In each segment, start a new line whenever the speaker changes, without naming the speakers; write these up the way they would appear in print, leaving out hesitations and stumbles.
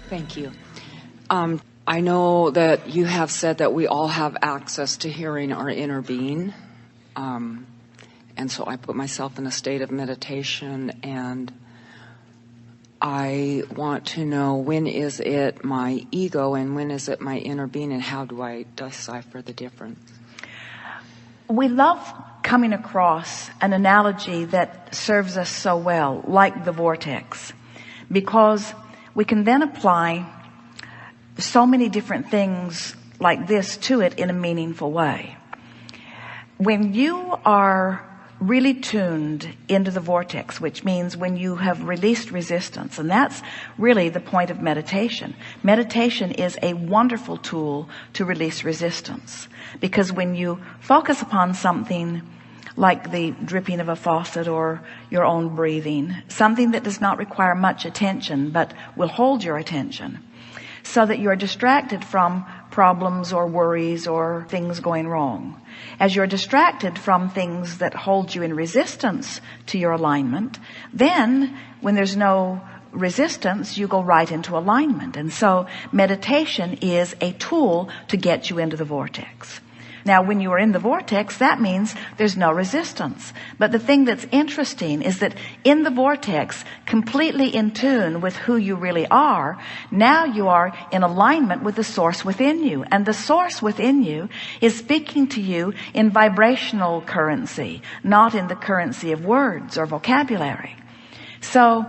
Thank you. I know that you have said that we all have access to hearing our inner being. And so I put myself in a state of meditation, and I want to know, when is it my ego and when is it my inner being, and how do I decipher the difference?
We love coming across an analogy that serves us so well, like the vortex, because we can then apply so many different things like this to it in a meaningful way. When you are really tuned into the vortex, which means when you have released resistance, and that's really the point of meditation. Meditation is a wonderful tool to release resistance, because when you focus upon something like the dripping of a faucet or your own breathing, something that does not require much attention but will hold your attention, so that you're distracted from problems or worries or things going wrong. As you're distracted from things that hold you in resistance to your alignment, then when there's no resistance, you go right into alignment. And so meditation is a tool to get you into the vortex. Now, when you are in the vortex, that means there's no resistance. But the thing that's interesting is that in the vortex, completely in tune with who you really are, now you are in alignment with the source within you. And the source within you is speaking to you in vibrational currency, not in the currency of words or vocabulary. So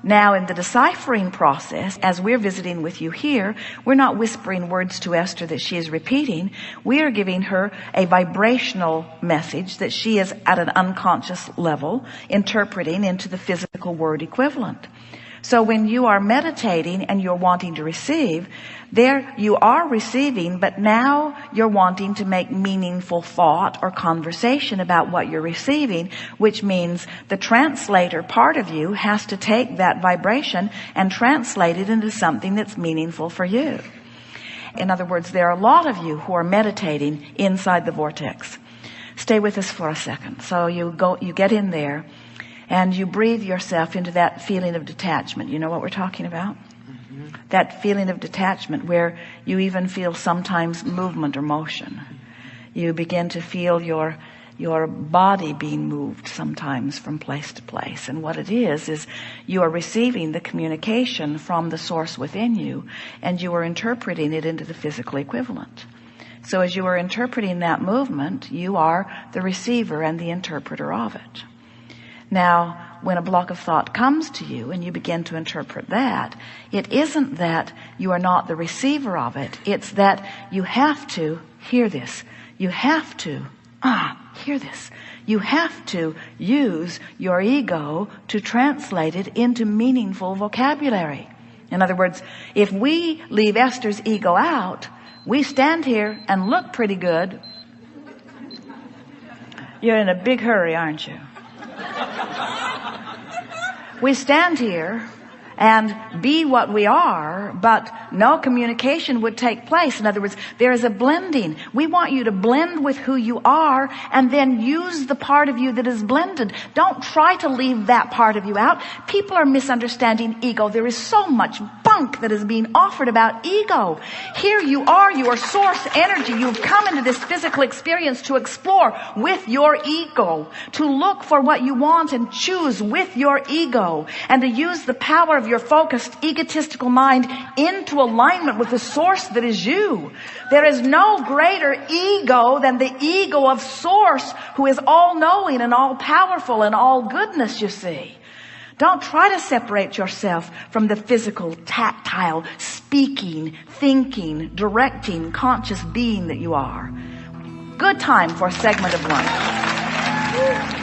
now in the deciphering process, as we're visiting with you here, we're not whispering words to Esther that she is repeating. We are giving her a vibrational message that she is at an unconscious level interpreting into the physical word equivalent. So when you are meditating and you're wanting to receive, there you are receiving, but now you're wanting to make meaningful thought or conversation about what you're receiving, which means the translator part of you has to take that vibration and translate it into something that's meaningful for you. In other words, there are a lot of you who are meditating inside the vortex. Stay with us for a second. So you get in there, and you breathe yourself into that feeling of detachment. You know what we're talking about? Mm-hmm. That feeling of detachment where you even feel sometimes movement or motion. You begin to feel your body being moved sometimes from place to place. And what it is you are receiving the communication from the source within you, and you are interpreting it into the physical equivalent. So as you are interpreting that movement, you are the receiver and the interpreter of it. Now, when a block of thought comes to you and you begin to interpret that, it isn't that you are not the receiver of it. It's that you have to hear this. You have to hear this. You have to use your ego to translate it into meaningful vocabulary. In other words, if we leave Esther's ego out, we stand here and look pretty good. You're in a big hurry, aren't you? We stand here and be what we are, but no communication would take place. In other words, there is a blending. We want you to blend with who you are and then use the part of you that is blended. Don't try to leave that part of you out. People are misunderstanding ego. There is so much bunk that is being offered about ego. Here you are source energy. You've come into this physical experience to explore with your ego, to look for what you want and choose with your ego, and to use the power of your focused, egotistical mind into alignment with the source that is you. There is no greater ego than the ego of source, who is all-knowing and all-powerful and all-goodness, you see. Don't try to separate yourself from the physical, tactile, speaking, thinking, directing, conscious being that you are. Good time for a segment of lunch.